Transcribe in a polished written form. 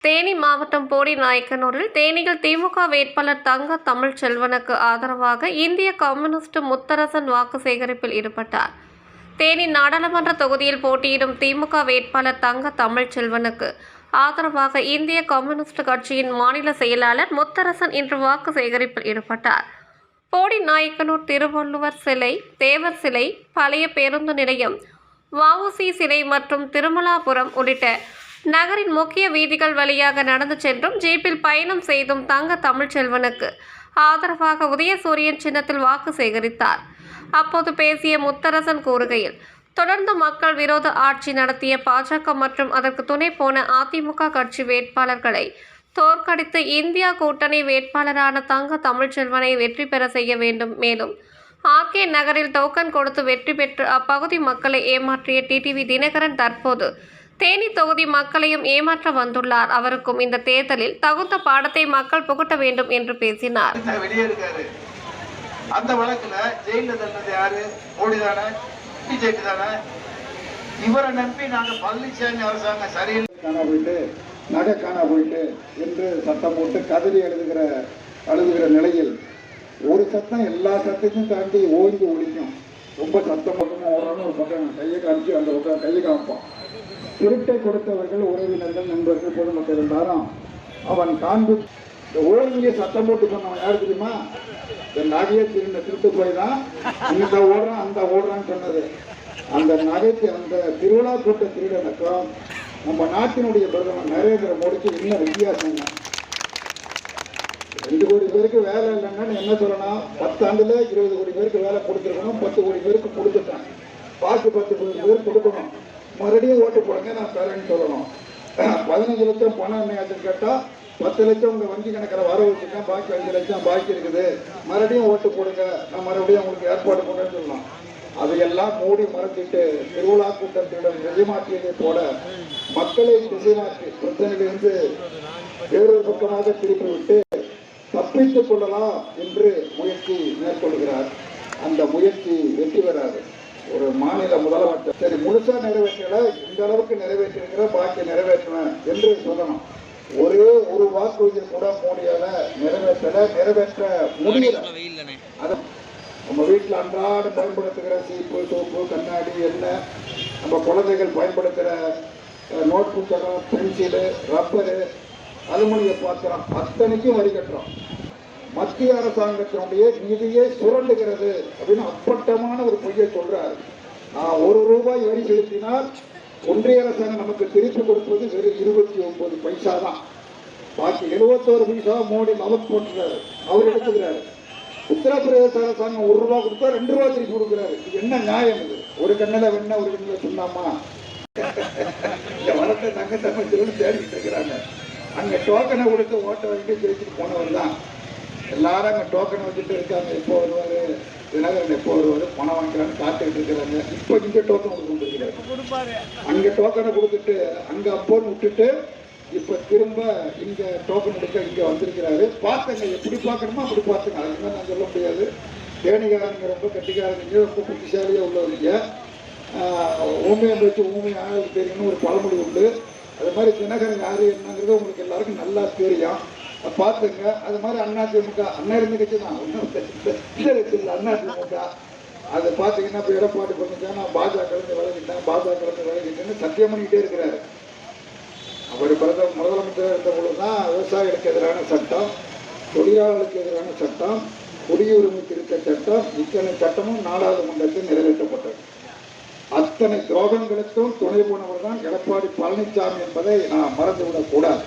தேனி மாவட்டம் போடிநாயக்கனூரில் தேனியில் திமுக வேட்பாளர் தங்க தமிழ்ச்செல்வனுக்கு ஆதரவாக இந்திய கம்யூனிஸ்ட் முத்தரசன் வாக்கு சேகரிப்பில் ஈடுபட்டார். தேனி நாடாளுமன்ற தொகுதியில் போட்டியிடும் திமுக வேட்பாளர் தங்க தமிழ்ச்செல்வனுக்கு ஆதரவாக இந்திய கம்யூனிஸ்ட் கட்சியின் மாநில செயலாளர் முத்தரசன் இன்று வாக்கு சேகரிப்பில் ஈடுபட்டார். போடிநாயக்கனூர் திருவள்ளுவர் சிலை, தேவர் சிலை, பழைய பேருந்து நிலையம், வ.உ.சி. சிலை மற்றும் திருமலாபுரம் உள்ளிட்ட நகரின் முக்கிய வீதிகள் வழியாக நடந்து சென்றும் ஜீப்பில் பயணம் செய்தும் தங்க தமிழ்ச்செல்வனுக்கு ஆதரவாக உதயசூரியன் சின்னத்தில் வாக்கு சேகரித்தார். அப்போது பேசிய முத்தரசன் கூறுகையில், தொடர்ந்து மக்கள் விரோத ஆட்சி நடத்திய பாஜக மற்றும் அதற்கு துணை போன அதிமுக கட்சி வேட்பாளர்களை தோற்கடித்து இந்தியா கூட்டணி வேட்பாளரான தங்க தமிழ்ச்செல்வனை வெற்றி பெற செய்ய வேண்டும். மேலும் ஆர்.கே. நகரில் டோக்கன் கொடுத்து வெற்றி பெற்று அப்பகுதி மக்களை ஏமாற்றிய டிடிவி தினகரன் தற்போது தேனி தொகுதி மக்களையும் ஏமாற்ற வந்துள்ளார். அவருக்கும் இந்த தேர்தலில் தகுந்த பாடத்தை மக்கள் புகட்ட வேண்டும் என்று பேசினார். அந்த வழக்குல ஜெயில தண்டது யாரு? மோடி தானே, பிஜேபி தானே. இவரை நம்பி நாங்க பழனிசாமி அரசாங்கம் சரியில்லை காண போயிட்டு நகை காண போயிட்டு என்று சத்தம் போட்டு கதறி அழுதுகிற நிலையில் ஒரு சத்தம் எல்லா சத்தத்தையும் தாண்டி ஓங்கி ஒழிக்கும். ரொம்ப சத்தம் பக்கமும் ஓடுறோன்னு ஒரு பக்கம் கையை காமிச்சு அந்த பக்கம் கையை காமிப்பான். திருட்டை கொடுத்தவர்கள், உறவினர்கள், நண்பர்கள், பொதுமக்கள் எல்லாரும் அவன் காண்பு ஓங்கிய சத்தம் போட்டு சொன்னவன் யாரு தெரியுமா? இந்த நகையை திருட்டு போய் தான் இந்த ஓடுறான் அந்த ஓடுறான்னு சொன்னது. அந்த நகைக்கு அந்த திருவிழா கூட்ட திருடனுக்கும் நம்ம நாட்டினுடைய பிரதமர் நரேந்திர மோடிக்கு இன்னும் வித்தியாசம். 2 கோடி பேருக்கு வேலை இல்லைன்னு என்ன சொல்லணும்? 10 ஆண்டுல 20 கோடி பேருக்கு வேலை கொடுத்துருக்கணும். 10 கோடி பேருக்கு கொடுத்துட்டான். பாக்கி 10 கோடி பேருக்கு கொடுக்கணும். மறுபடியும் ஓட்டு போடுங்க, நான் தரேன்னு சொல்லணும். 15 லட்சம் பணம் என்னையாச்சுன்னு கேட்டா 10 லட்சம் உங்க வங்கி கணக்கில் வர வச்சுருக்கேன், பாக்கி 5 லட்சம் பாக்கி இருக்குது, மறுபடியும் ஓட்டு போடுங்க, நான் மறுபடியும் உங்களுக்கு ஏற்பாடு பண்ணுறேன்னு சொல்லலாம். அதையெல்லாம் மூடி மறைச்சிட்டு திருவிழா கூட்டத்திடம் நிஜமாற்றியதை போல மக்களை திசை மாற்றி பிரச்சனையிலிருந்து வேறொரு பக்கமாக திருப்பி விட்டு தப்பித்துக் கொள்ளலாம் என்று முயற்சி மேற்கொள்கிறார். அந்த முயற்சி வெற்றி பெறாது. ஒரு மாநில முதலமைச்சர் சரி முழுசா நிறைவேற்றல, இந்த அளவுக்கு நிறைவேற்றிருக்கிற பாக்கி நிறைவேற்றுவேன் என்று சொல்லணும். ஒரே ஒரு வாக்குறுதி கூட மோடியால நிறைவேற்ற முடியல. நம்ம வீட்டில் அன்றாடம் பயன்படுத்துகிற சீப்பு, சோப்பு, கண்ணாடி, எண்ணெய், நம்ம குழந்தைகள் பயன்படுத்துகிற நோட் புத்தகம், பென்சிலு, ரப்பரு, அலுமினிய பாத்திரம் அத்தனைக்கும் வரி கட்டுறோம். மத்திய அரசாங்கத்தினுடைய நிதியை சுரண்டுகிறது அப்படின்னு அப்பட்டமான ஒரு பொய்யை சொல்றாரு. நான் 1 ரூபாய் வரி செலுத்தினால் ஒன்றிய அரசாங்கம் நமக்கு திருப்பி கொடுப்பது வெறும் 29 பைசா தான். பாக்கி 71 பைசா மோடி மவத் போட்டுறாரு, அவர் எடுத்துக்கிறாரு. உத்தரப்பிரதேச அரசாங்கம் 1 ரூபாய் கொடுத்தா 2 ரூபாய் திருப்பி கொடுக்குறாரு. இது என்ன நியாயம்? இது ஒரு கண்ணில் வெண்ண ஒரு கண்ணில் சொன்னாமா? வளர்த்த தங்க தமிழ்ச்செல்வன் தேடிக்கிட்டு இருக்கிறாங்க. அங்க டோக்கனை கொடுத்து ஓட்ட வாங்கிட்டு ஜெயிச்சுட்டு போனவர் தான். எல்லாரும் அங்கே டோக்கன் வச்சுட்டு இருக்காங்க. எப்போ வருவார் தினகரன், எப்போ வருவார், பணம் வாங்கிக்கலான்னு காத்துக்கிட்டு இருக்கிறாங்க. இப்போ இங்கே டோக்கன் கொடுத்துருக்கிறாரு. அங்கே டோக்கனை கொடுத்துட்டு அங்கே அப்போன்னு விட்டுட்டு இப்போ திரும்ப இங்கே டோக்கன் எடுக்க இங்கே வந்திருக்கிறாரு. பார்த்துங்க, எப்படி பார்க்கணுமோ அப்படி பார்த்துங்க. அதுக்குமே நான் சொல்ல முடியாது. தேனிகாரங்க ரொம்ப கட்டிக்காரங்க, ரொம்ப புத்திசாலியாக உள்ளவங்க. ஊமையை வச்சு ஊமை ஆளுக்கு தெரியும்னு ஒரு பழமொழி உண்டு. அது மாதிரி தினகரன் யாரு என்னங்கிறது உங்களுக்கு எல்லாருக்கும் நல்லா தெரியும். பார்த்துங்க. அது மாதிரி அதிமுக அண்ணா இருந்த கட்சி தான், அதிமுக அதை பார்த்தீங்கன்னா இப்போ எடப்பாடி பண்ணிட்டேன், நான் பாஜக விலகிட்டேன்னு சத்தியம் பண்ணிக்கிட்டே இருக்கிறாரு. அவர் முதலமைச்சராக இருந்த பொழுது தான் விவசாயிகளுக்கு எதிரான சட்டம், தொழிலாளர்களுக்கு எதிரான சட்டம், குடியுரிமை திருத்த சட்டம், இத்தனை சட்டமும் நாடாளுமன்றத்தில் நிறைவேற்றப்பட்டது. அத்தனை துரோகங்களுக்கும் துணை போனவர் தான் எடப்பாடி பழனிசாமி என்பதை நான் மறந்துவிடக் கூடாது.